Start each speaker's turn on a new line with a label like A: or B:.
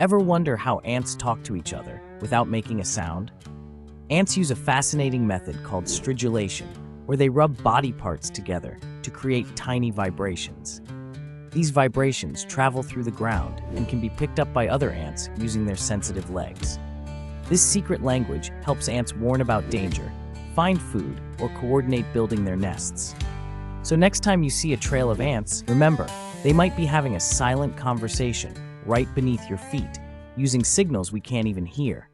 A: Ever wonder how ants talk to each other without making a sound? Ants use a fascinating method called stridulation, where they rub body parts together to create tiny vibrations. These vibrations travel through the ground and can be picked up by other ants using their sensitive legs. This secret language helps ants warn about danger, find food, or coordinate building their nests. So next time you see a trail of ants, remember, they might be having a silent conversation right beneath your feet, using signals we can't even hear.